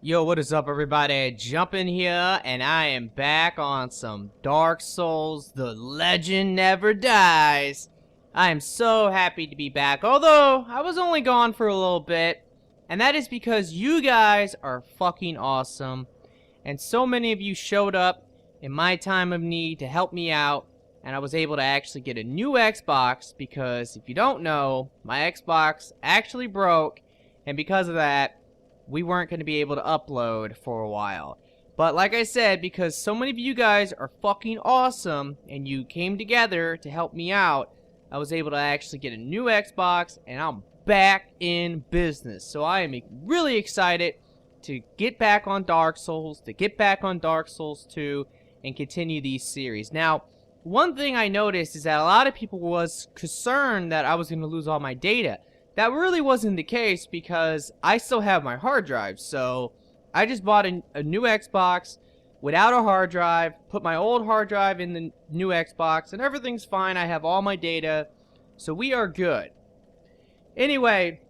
Yo, what is up, everybody? Jump in here, and I am back on some Dark Souls. The legend never dies. I am so happy to be back, although I was only gone for a little bit, and that is because you guys are fucking awesome, and so many of you showed up in my time of need to help me out, and I was able to actually get a new Xbox because, if you don't know, my Xbox actually broke, and because of that, we weren't going to be able to upload for a while. But like I said, because so many of you guys are fucking awesome and you came together to help me out, I was able to actually get a new Xbox and I'm back in business. So I am really excited to get back on Dark Souls, to get back on Dark Souls 2 and continue these series. Now, one thing I noticed is that a lot of people was concerned that I was going to lose all my data. That really wasn't the case because I still have my hard drive, so I just bought a new Xbox without a hard drive, put my old hard drive in the new Xbox, and everything's fine. I have all my data, so we are good. Anyway,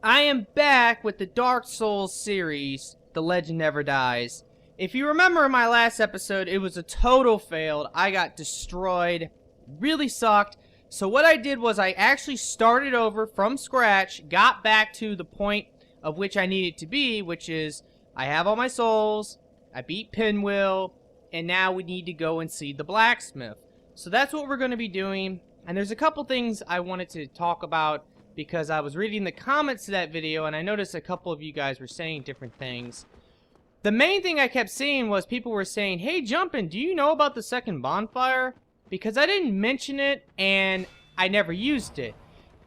I am back with the Dark Souls series, The Legend Never Dies. If you remember in my last episode, it was a total fail. I got destroyed, really sucked. So what I did was I actually started over from scratch, got back to the point of which I needed to be, which is I have all my souls, I beat Pinwheel, and now we need to go and see the Blacksmith. So that's what we're going to be doing, and there's a couple things I wanted to talk about because I was reading the comments to that video and I noticed a couple of you guys were saying different things. The main thing I kept seeing was people were saying, "Hey Jumpin', do you know about the Second Bonfire?" Because I didn't mention it, and I never used it.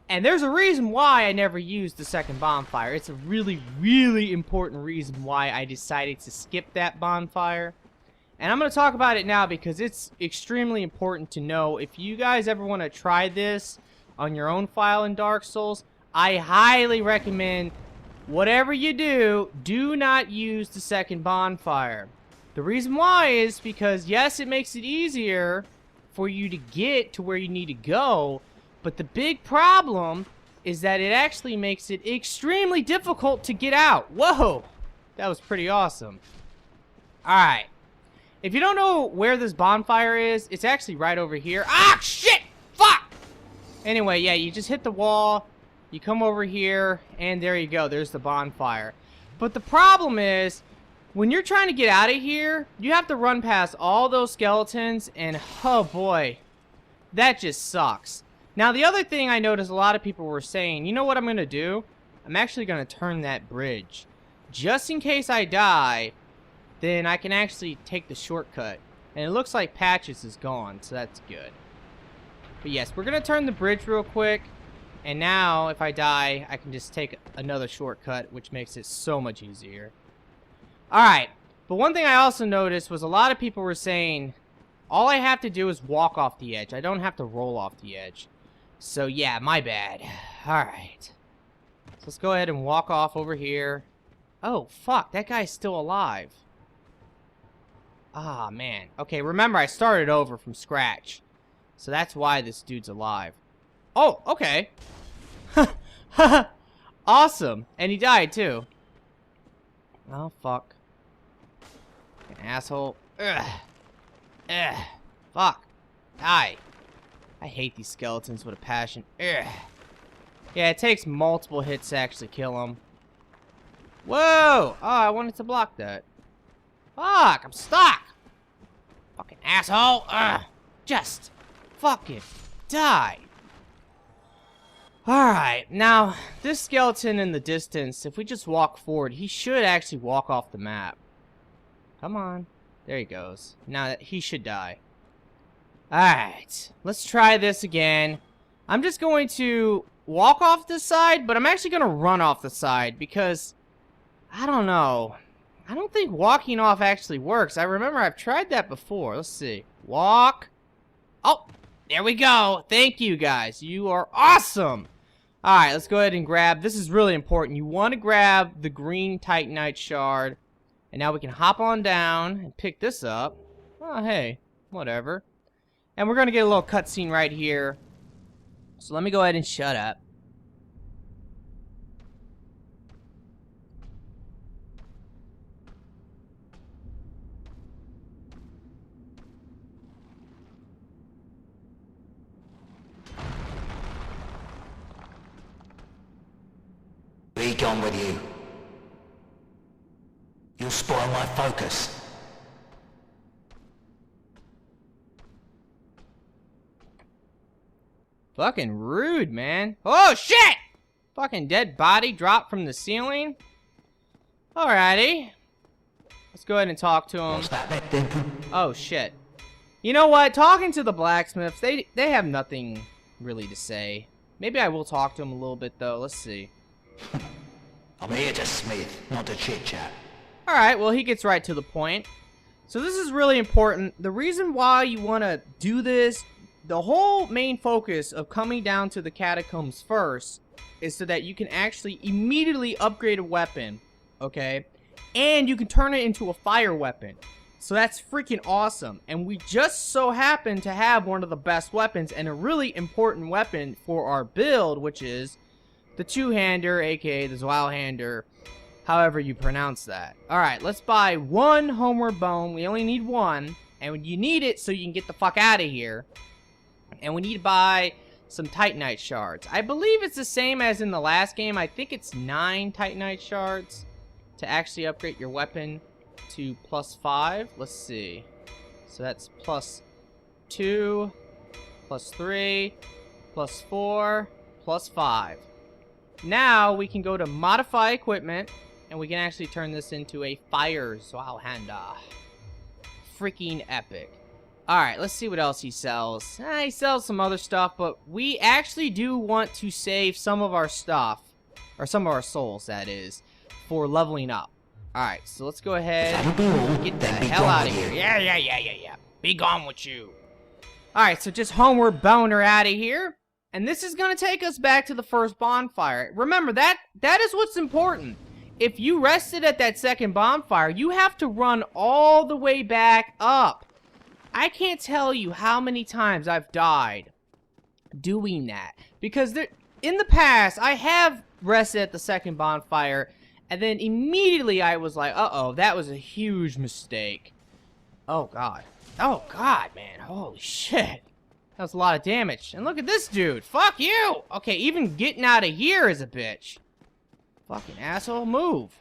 And there's a reason why I never used the Second Bonfire. It's a really, really important reason why I decided to skip that bonfire. And I'm going to talk about it now because it's extremely important to know. If you guys ever want to try this on your own file in Dark Souls, I highly recommend, whatever you do, do not use the Second Bonfire. The reason why is because, yes, it makes it easier for you to get to where you need to go, but the big problem is that it actually makes it extremely difficult to get out. Whoa, that was pretty awesome. Alright, if you don't know where this bonfire is, it's actually right over here. Ah, shit, fuck! Anyway, yeah, you just hit the wall, you come over here, and there you go, there's the bonfire. But the problem is, when you're trying to get out of here, you have to run past all those skeletons, and oh boy, that just sucks. Now, the other thing I noticed a lot of people were saying, you know what I'm going to do? I'm actually going to turn that bridge. Just in case I die, then I can actually take the shortcut. And it looks like Patches is gone, so that's good. But yes, we're going to turn the bridge real quick. And now, if I die, I can just take another shortcut, which makes it so much easier. Alright, but one thing I also noticed was a lot of people were saying, all I have to do is walk off the edge. I don't have to roll off the edge. So yeah, my bad. Alright. So let's go ahead and walk off over here. Oh, fuck, that guy's still alive. Ah, man. Okay, remember, I started over from scratch. So that's why this dude's alive. Oh, okay. Awesome. And he died, too. Oh, fuck. An asshole. Ugh. Ugh. Fuck. Die. I hate these skeletons with a passion. Ugh. Yeah, it takes multiple hits to actually kill them. Whoa! Oh, I wanted to block that. Fuck, I'm stuck! Fucking asshole! Ugh. Just fucking die. Alright, now, this skeleton in the distance, if we just walk forward, he should actually walk off the map. Come on. There he goes. Now, he should die. Alright, let's try this again. I'm just going to walk off this side, but I'm actually going to run off the side because, I don't know. I don't think walking off actually works. I remember I've tried that before. Let's see. Walk. Oh, there we go. Thank you, guys. You are awesome. Alright, let's go ahead and grab, this is really important, you want to grab the green Titanite shard, and now we can hop on down and pick this up. Oh, hey, whatever. And we're going to get a little cutscene right here. So let me go ahead and shut up. gone with you. You'll spoil my focus. Fucking rude, man. Oh, shit! Fucking dead body dropped from the ceiling. Alrighty. Let's go ahead and talk to him. What's that then? Oh, shit. You know what? Talking to the blacksmiths, they have nothing really to say. Maybe I will talk to them a little bit, though. Let's see. I'm here to smith, not to chit-chat. Alright, well, he gets right to the point. So this is really important. The reason why you want to do this, the whole main focus of coming down to the catacombs first is so that you can actually immediately upgrade a weapon, okay? And you can turn it into a fire weapon. So that's freaking awesome. And we just so happen to have one of the best weapons and a really important weapon for our build, which is the two-hander, aka the Zweihander, however you pronounce that. Alright, let's buy one homeward bone. We only need one. And you need it so you can get the fuck out of here. And we need to buy some Titanite shards. I believe it's the same as in the last game. I think it's 9 Titanite shards to actually upgrade your weapon to +5. Let's see. So that's +2, +3, +4, +5. Now we can go to modify equipment and we can actually turn this into a fire Zweihander. Freaking epic. Alright, let's see what else he sells. He sells some other stuff, but we actually do want to save some of our stuff, or some of our souls, that is, for leveling up. Alright, so let's go ahead and get the hell out of here. Yeah. Be gone with you. Alright, so just homeward boner out of here. And this is going to take us back to the first bonfire. Remember, that is what's important. If you rested at that second bonfire, you have to run all the way back up. I can't tell you how many times I've died doing that. Because in the past, I have rested at the second bonfire, and then immediately I was like, uh-oh, that was a huge mistake. Oh, God. Oh, God, man. Holy shit. That was a lot of damage. And look at this dude. Fuck you! Okay, even getting out of here is a bitch. Fucking asshole, move.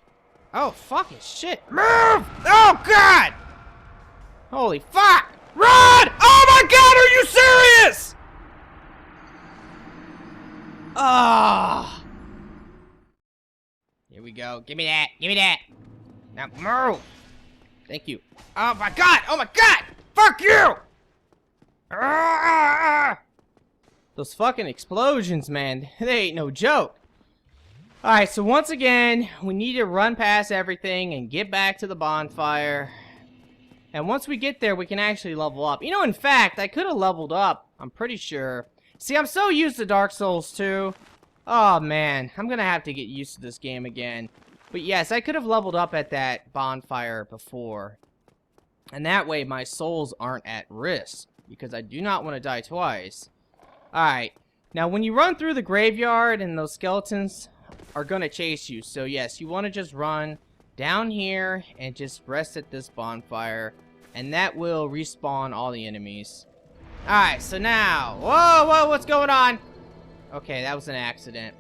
Oh, fucking shit. Move! Oh, God! Holy fuck! Run! Oh my God, are you serious? Ah! Here we go. Give me that. Give me that. Now move. Thank you. Oh my God! Oh my God! Fuck you! Ah! Those fucking explosions, man. They ain't no joke. Alright, so once again, we need to run past everything and get back to the bonfire. And once we get there, we can actually level up. You know, in fact, I could have leveled up. I'm pretty sure. See, I'm so used to Dark Souls 2. Oh, man. I'm going to have to get used to this game again. But yes, I could have leveled up at that bonfire before. And that way, my souls aren't at risk. Because I do not want to die twice. Alright. Now, when you run through the graveyard and those skeletons are going to chase you. So, yes, you want to just run down here and just rest at this bonfire. And that will respawn all the enemies. Alright, so now... Whoa, what's going on? Okay, that was an accident.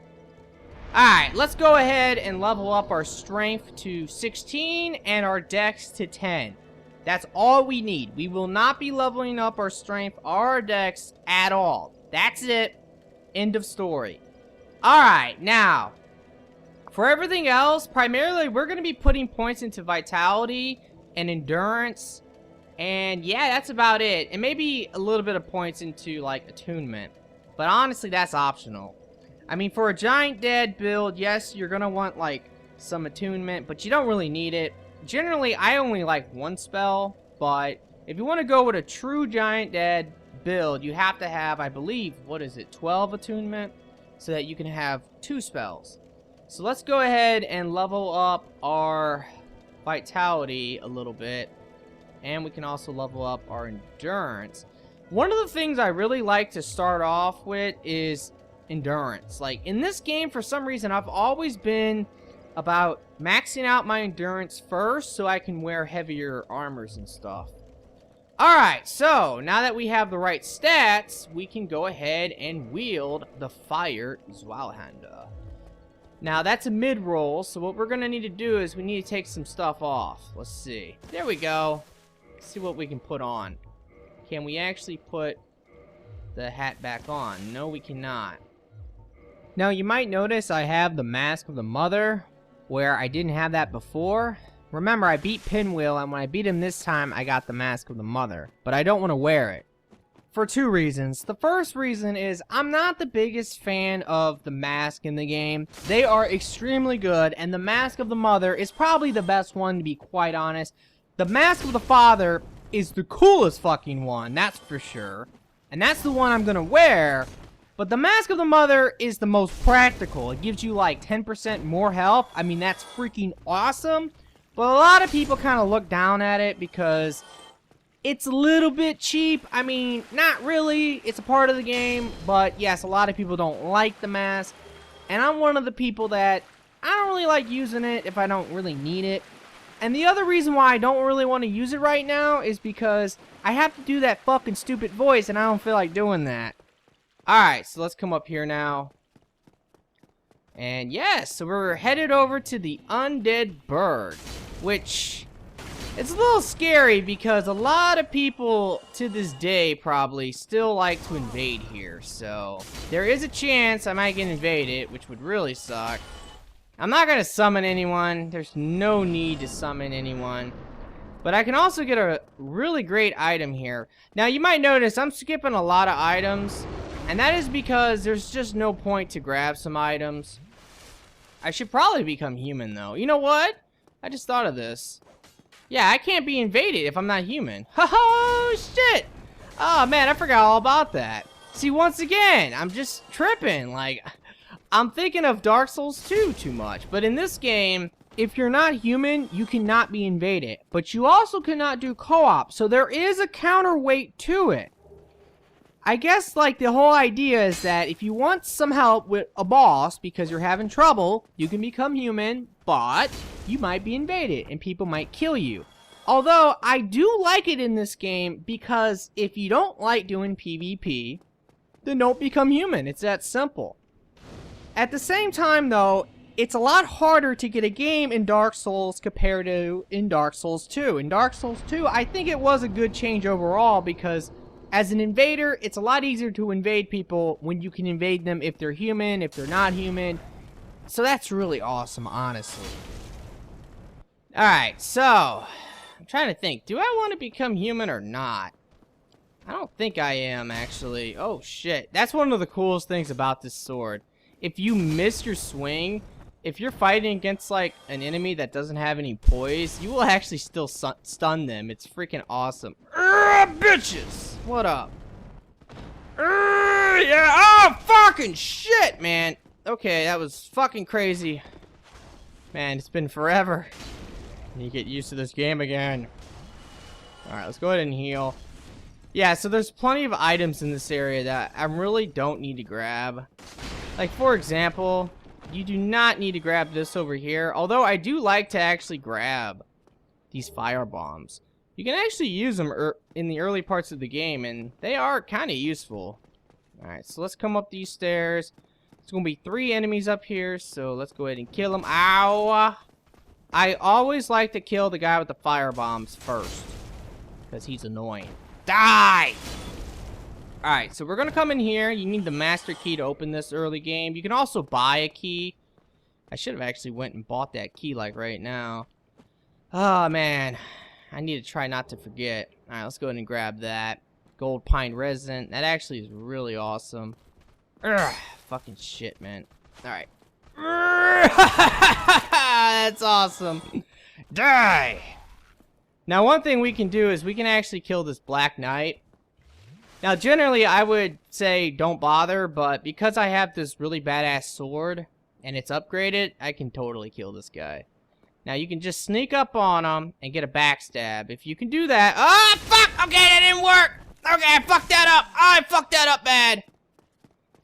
Alright, let's go ahead and level up our strength to 16 and our dex to 10. That's all we need. We will not be leveling up our strength or our dex at all. That's it. End of story. Alright, now... For everything else, primarily, we're going to be putting points into vitality and endurance. And yeah, that's about it. And maybe a little bit of points into, like, attunement. But honestly, that's optional. I mean, for a giant dead build, yes, you're going to want, like, some attunement. But you don't really need it. Generally, I only like one spell. But if you want to go with a true giant dead build, you have to have, I believe, what is it, 12 attunement? So that you can have 2 spells. So let's go ahead and level up our vitality a little bit. And we can also level up our endurance. One of the things I really like to start off with is endurance. Like, in this game, for some reason, I've always been about maxing out my endurance first so I can wear heavier armors and stuff. Alright, so now that we have the right stats, we can go ahead and wield the Fire Zweihander. Now, that's a mid-roll, so what we're gonna need to do is we need to take some stuff off. Let's see. There we go. Let's see what we can put on. Can we actually put the hat back on? No, we cannot. Now, you might notice I have the Mask of the Mother, where I didn't have that before. Remember, I beat Pinwheel, and when I beat him this time, I got the Mask of the Mother. But I don't want to wear it. For two reasons. The first reason is I'm not the biggest fan of the mask in the game. They are extremely good, and the Mask of the Mother is probably the best one, to be quite honest. The Mask of the Father is the coolest fucking one, that's for sure. And that's the one I'm gonna wear. But the Mask of the Mother is the most practical. It gives you like 10% more health. I mean, that's freaking awesome. But a lot of people kind of look down at it because it's a little bit cheap. I mean, not really. It's a part of the game. But yes, a lot of people don't like the mask. And I'm one of the people that I don't really like using it if I don't really need it. And the other reason why I don't really want to use it right now is because I have to do that fucking stupid voice and I don't feel like doing that. Alright, so let's come up here now. And yes, so we're headed over to the Undead Bird, which it's a little scary because a lot of people to this day probably still like to invade here. So there is a chance I might get invaded, which would really suck. I'm not going to summon anyone. There's no need to summon anyone. But I can also get a really great item here. Now you might notice I'm skipping a lot of items. And that is because there's just no point to grab some items. I should probably become human, though. You know what? I just thought of this. Yeah, I can't be invaded if I'm not human. Oh, shit! Oh, man, I forgot all about that. See, once again, I'm just tripping. Like, I'm thinking of Dark Souls 2 too much. But in this game, if you're not human, you cannot be invaded. But you also cannot do co-op. So there is a counterweight to it. I guess, like, the whole idea is that if you want some help with a boss because you're having trouble, you can become human, but you might be invaded and people might kill you. Although, I do like it in this game because if you don't like doing PvP, then don't become human. It's that simple. At the same time, though, it's a lot harder to get a game in Dark Souls compared to in Dark Souls 2. In Dark Souls 2, I think it was a good change overall because as an invader, it's a lot easier to invade people when you can invade them if they're human, if they're not human. So that's really awesome, honestly. Alright, so I'm trying to think. Do I want to become human or not? I don't think I am, actually. Oh, shit. That's one of the coolest things about this sword. If you miss your swing, if you're fighting against, like, an enemy that doesn't have any poise, you will actually still stun them. It's freaking awesome. Bitches! What up? Yeah, oh, fucking shit, man. Okay, that was fucking crazy. Man, it's been forever. You get used to this game again. Alright, let's go ahead and heal. Yeah, so there's plenty of items in this area that I really don't need to grab. Like, for example, you do not need to grab this over here. Although I do like to actually grab these fire bombs. You can actually use them in the early parts of the game, and they are kind of useful. Alright, so let's come up these stairs. There's going to be 3 enemies up here, so let's go ahead and kill them. Ow! I always like to kill the guy with the fire bombs first, because he's annoying. Die! Alright, so we're going to come in here. You need the master key to open this early game. You can also buy a key. I should have actually went and bought that key, like, right now. Oh, man. I need to try not to forget. Alright, let's go ahead and grab that. Gold pine resin. That actually is really awesome. Ugh, fucking shit, man. Alright. That's awesome. Die! Now, one thing we can do is we can actually kill this Black Knight. Now, generally, I would say don't bother, but because I have this really badass sword and it's upgraded, I can totally kill this guy. Now, you can just sneak up on him and get a backstab. If you can do that... Oh, fuck! Okay, that didn't work! Okay, I fucked that up! Oh, I fucked that up bad!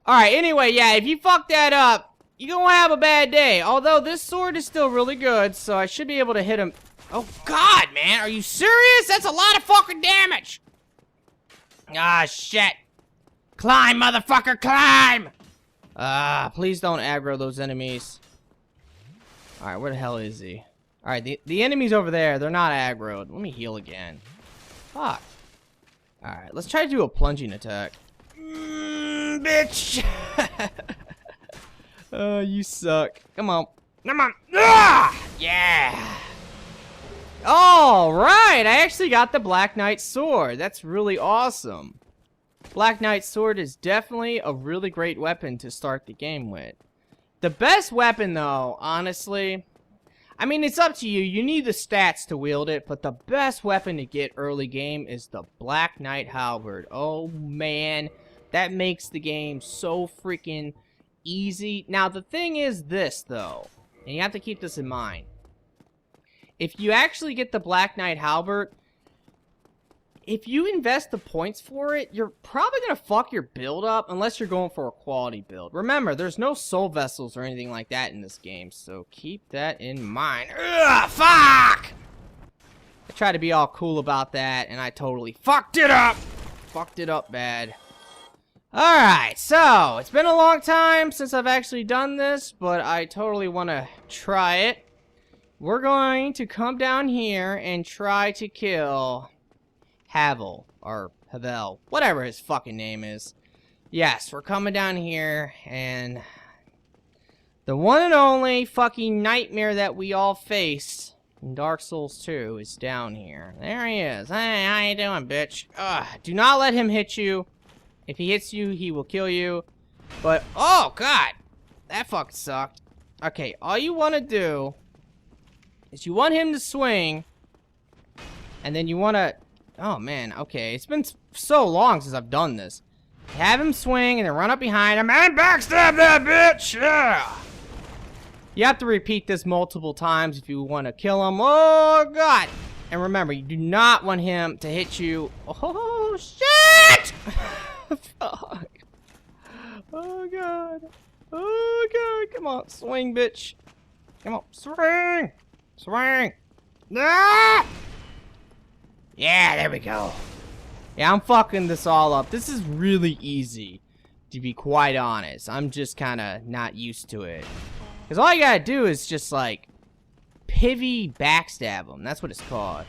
Alright, anyway, yeah, if you fuck that up, you're gonna have a bad day. Although, this sword is still really good, so I should be able to hit him... Oh, God, man! Are you serious? That's a lot of fucking damage! Ah, shit! Climb, motherfucker, climb! Please don't aggro those enemies. Alright, where the hell is he? Alright, the enemy's over there. They're not aggroed. Let me heal again. Fuck. Alright, let's try to do a plunging attack. Bitch! Oh, you suck. Come on. Come on. Ah! Yeah! Alright, I actually got the Black Knight Sword. That's really awesome. Black Knight Sword is definitely a really great weapon to start the game with. The best weapon, though, honestly, I mean, it's up to you. You need the stats to wield it, but the best weapon to get early game is the Black Knight Halberd. Oh, man. That makes the game so freaking easy. Now, the thing is this, though, and you have to keep this in mind. If you actually get the Black Knight Halberd, if you invest the points for it, you're probably going to fuck your build up unless you're going for a quality build. Remember, there's no soul vessels or anything like that in this game, so keep that in mind. Ugh, fuck! I tried to be all cool about that, and I totally fucked it up! Fucked it up bad. Alright, so, it's been a long time since I've actually done this, but I totally want to try it. We're going to come down here and try to kill Havel, or Havel, whatever his fucking name is. Yes, we're coming down here, and the one and only fucking nightmare that we all face in Dark Souls 2 is down here. There he is. Hey, how you doing, bitch? Ugh, do not let him hit you. If he hits you, he will kill you. But, oh, God. That fucking sucked. Okay, all you want to do is you want him to swing, and then you want to... Oh, man, okay. It's been so long since I've done this. Have him swing, and then run up behind him, and backstab that bitch! Yeah! You have to repeat this multiple times if you want to kill him. Oh, God! And remember, you do not want him to hit you. Oh, shit! Fuck. Oh, God. Oh, God. Come on, swing, bitch. Come on, swing! Swing! Ah! Yeah, there we go. Yeah, I'm fucking this all up. This is really easy, to be quite honest. I'm just kind of not used to it. Because all you gotta do is just, like, pivy backstab him. That's what it's called.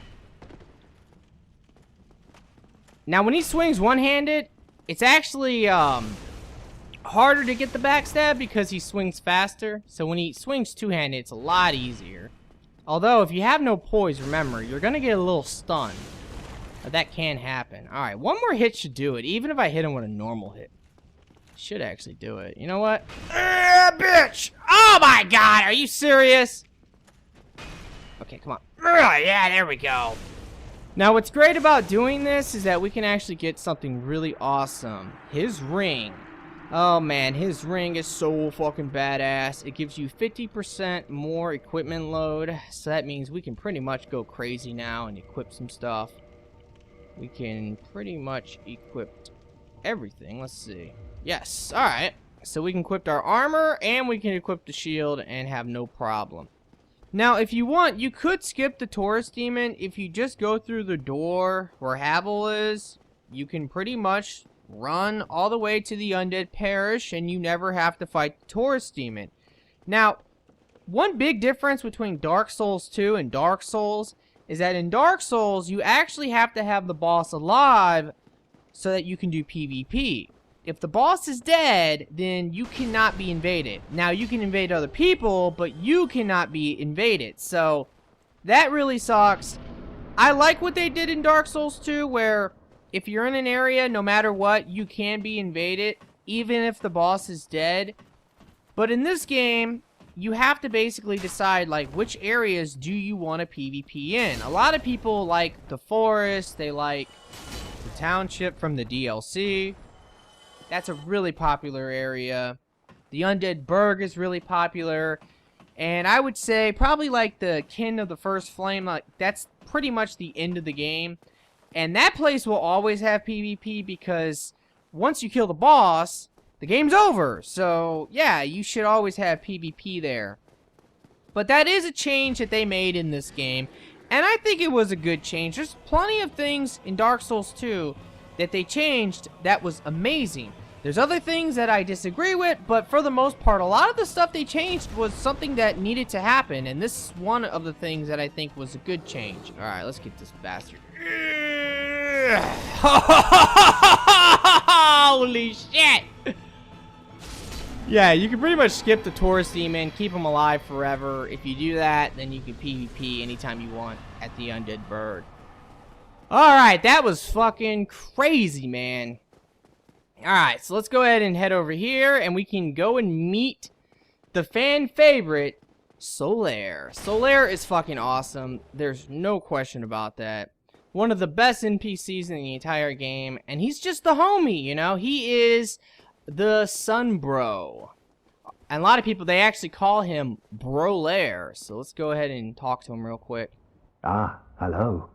Now, when he swings one-handed, it's actually, harder to get the backstab because he swings faster. So when he swings two-handed, it's a lot easier. Although, if you have no poise, remember, you're going to get a little stunned. That can happen. Alright, one more hit should do it, even if I hit him with a normal hit. Should actually do it. You know what? Bitch! Oh my God, are you serious? Okay, come on. Yeah, there we go. Now, what's great about doing this is that we can actually get something really awesome. His ring. Oh man, his ring is so fucking badass. It gives you 50% more equipment load. So that means we can pretty much go crazy now and equip some stuff. We can pretty much equip everything. Let's see. Yes, alright. So we can equip our armor and we can equip the shield and have no problem. Now, if you want, you could skip the tourist demon. If you just go through the door where Havel is, you can pretty much run all the way to the Undead Parish and you never have to fight the tourist demon. Now, one big difference between Dark Souls 2 and Dark Souls is that in Dark Souls, you actually have to have the boss alive so that you can do PvP. If the boss is dead, then you cannot be invaded. Now, you can invade other people, but you cannot be invaded. So, that really sucks. I like what they did in Dark Souls 2, where if you're in an area, no matter what, you can be invaded, even if the boss is dead. But in this game, you have to basically decide, like, which areas do you want to PvP in. A lot of people like the forest, they like the township from the DLC. That's a really popular area. The Undead Bird is really popular. And I would say probably like the Kin of the First Flame, like that's pretty much the end of the game. And that place will always have PvP because once you kill the boss, the game's over. So, yeah, you should always have PvP there. But that is a change that they made in this game. And I think it was a good change. There's plenty of things in Dark Souls 2 that they changed that was amazing. There's other things that I disagree with, but for the most part, a lot of the stuff they changed was something that needed to happen, and this is one of the things that I think was a good change. Alright, let's get this bastard. Holy shit! Yeah, you can pretty much skip the Taurus Demon, keep him alive forever. If you do that, then you can PvP anytime you want at the Undead Bird. Alright, that was fucking crazy, man. Alright, so let's go ahead and head over here, and we can go and meet the fan favorite, Solaire. Solaire is fucking awesome. There's no question about that. One of the best NPCs in the entire game, and he's just the homie, you know? He is the Sun Bro. And a lot of people, they actually call him Brolaire. So let's go ahead and talk to him real quick. Ah, hello.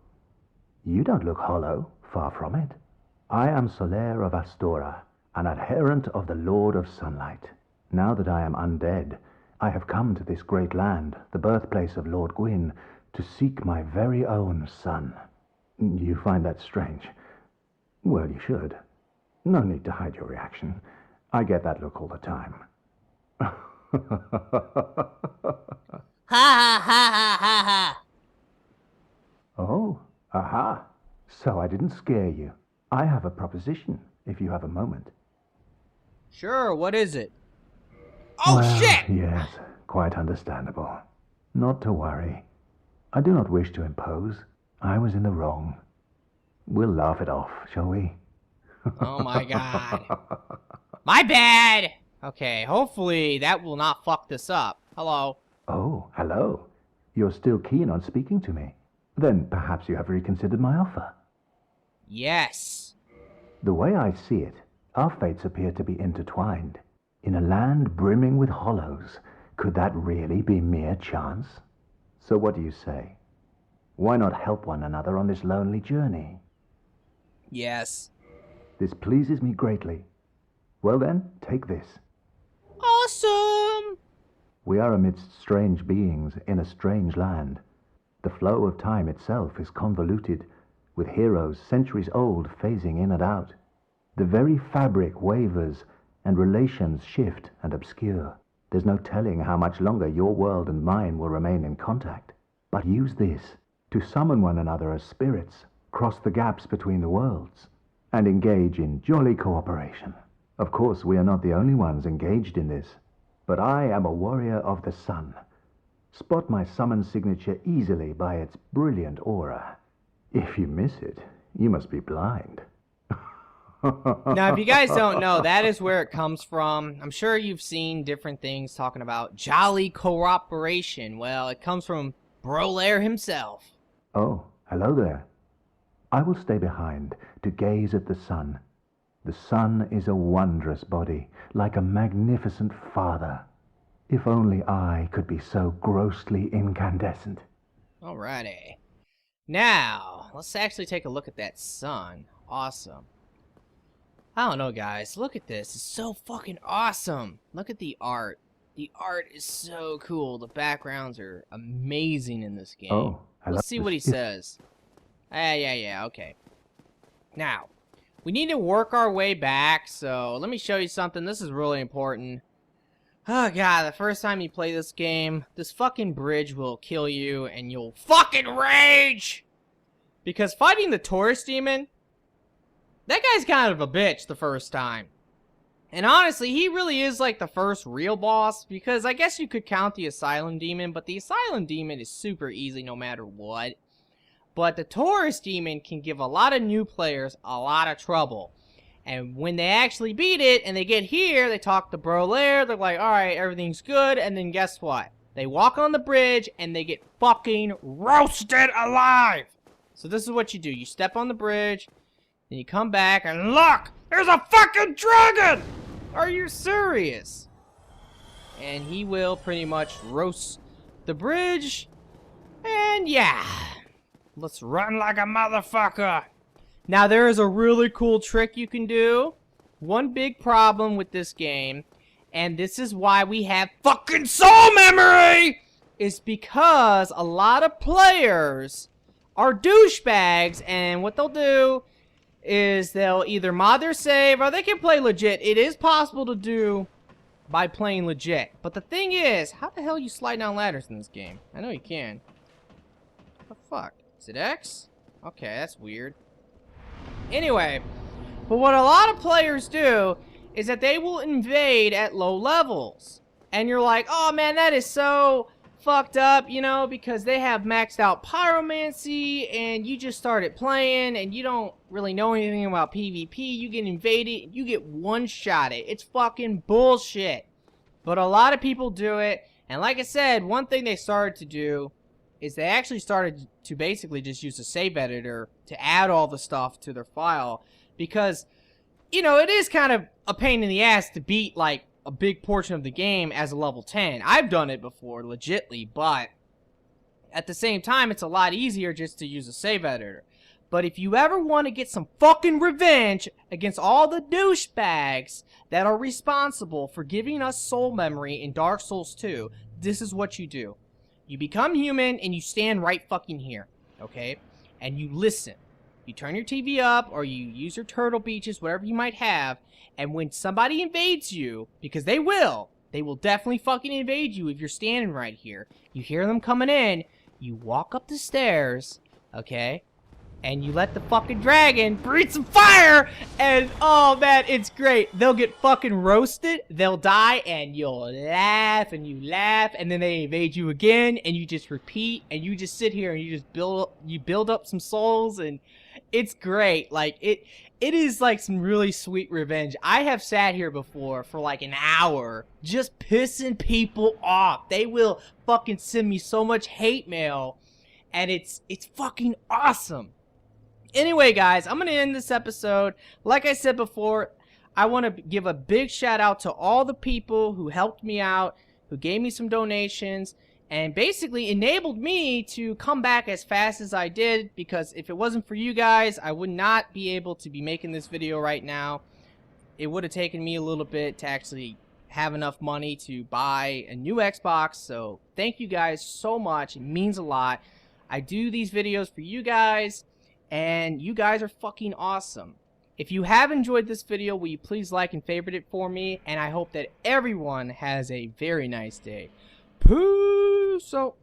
You don't look hollow, far from it. I am Solaire of Astora, an adherent of the Lord of Sunlight. Now that I am undead, I have come to this great land, the birthplace of Lord Gwyn, to seek my very own son. You find that strange? Well, you should. No need to hide your reaction. I get that look all the time. Ha ha ha ha ha ha. Oh, aha. So I didn't scare you. I have a proposition, if you have a moment. Sure, what is it? Oh, well, shit! Yes, quite understandable. Not to worry. I do not wish to impose. I was in the wrong. We'll laugh it off, shall we? Oh my god. My bad! Okay, hopefully that will not fuck this up. Hello. Oh, hello. You're still keen on speaking to me. Then perhaps you have reconsidered my offer. Yes. The way I see it, our fates appear to be intertwined. In a land brimming with hollows, could that really be mere chance? So what do you say? Why not help one another on this lonely journey? Yes. This pleases me greatly. Well then, take this. Awesome! We are amidst strange beings in a strange land. The flow of time itself is convoluted, with heroes centuries old phasing in and out. The very fabric wavers, and relations shift and obscure. There's no telling how much longer your world and mine will remain in contact. But use this to summon one another as spirits, cross the gaps between the worlds, and engage in jolly cooperation. Of course, we are not the only ones engaged in this, but I am a warrior of the sun. Spot my summon signature easily by its brilliant aura. If you miss it, you must be blind. Now, if you guys don't know, that is where it comes from. I'm sure you've seen different things talking about jolly cooperation. Well, it comes from Brolaire himself. Oh, hello there. I will stay behind to gaze at the sun. The sun is a wondrous body, like a magnificent father. If only I could be so grossly incandescent. Alrighty. Now, let's actually take a look at that sun. Awesome. I don't know, guys. Look at this. It's so fucking awesome. Look at the art. The art is so cool. The backgrounds are amazing in this game. Oh, hello. Let's see what he says. Yeah, okay. Now, we need to work our way back, so let me show you something. This is really important. Oh god, the first time you play this game, this fucking bridge will kill you and you'll fucking rage! Because fighting the Taurus Demon, that guy's kind of a bitch the first time. And honestly, he really is like the first real boss, because I guess you could count the Asylum Demon, but the Asylum Demon is super easy no matter what. But the Taurus Demon can give a lot of new players a lot of trouble. And when they actually beat it, and they get here, they talk to Brolaire, they're like, alright, everything's good, and then guess what? They walk on the bridge, and they get fucking roasted alive! So this is what you do. You step on the bridge, then you come back, and look! There's a fucking dragon! Are you serious? And he will pretty much roast the bridge, and yeah. Let's run like a motherfucker! Now, there is a really cool trick you can do. One big problem with this game, and this is why we have fucking soul memory, is because a lot of players are douchebags, and what they'll do is they'll either mod their save or they can play legit. It is possible to do by playing legit. But the thing is, how the hell you slide down ladders in this game? I know you can. What the fuck? Is it X? Okay, that's weird. Anyway, but what a lot of players do is that they will invade at low levels. And you're like, oh man, that is so fucked up, you know, because they have maxed out pyromancy and you just started playing and you don't really know anything about PvP. You get invaded, you get one-shotted. It's fucking bullshit. But a lot of people do it. And like I said, one thing they started to do is they actually started to basically just use a save editor to add all the stuff to their file. Because, you know, it is kind of a pain in the ass to beat, like, a big portion of the game as a level 10. I've done it before, legitly, but at the same time, it's a lot easier just to use a save editor. But if you ever want to get some fucking revenge against all the douchebags that are responsible for giving us soul memory in Dark Souls 2, this is what you do. You become human and you stand right fucking here, okay? And you listen. You turn your TV up or you use your turtle beaches, whatever you might have, and when somebody invades you, because they will definitely fucking invade you if you're standing right here. You hear them coming in, you walk up the stairs, okay? And you let the fucking dragon breathe some fire, and oh man, it's great. They'll get fucking roasted, they'll die, and you'll laugh, and you laugh, and then they invade you again, and you just repeat, and you just sit here and you just build up some souls, and it's great. Like, it is like some really sweet revenge. I have sat here before for like an hour just pissing people off. They will fucking send me so much hate mail, and it's fucking awesome. Anyway, guys, I'm going to end this episode. Like I said before, I want to give a big shout out to all the people who helped me out, who gave me some donations, and basically enabled me to come back as fast as I did, because if it wasn't for you guys, I would not be able to be making this video right now. It would have taken me a little bit to actually have enough money to buy a new Xbox, so thank you guys so much. It means a lot. I do these videos for you guys, and you guys are fucking awesome. If you have enjoyed this video, will you please like and favorite it for me? And I hope that everyone has a very nice day. Peace out.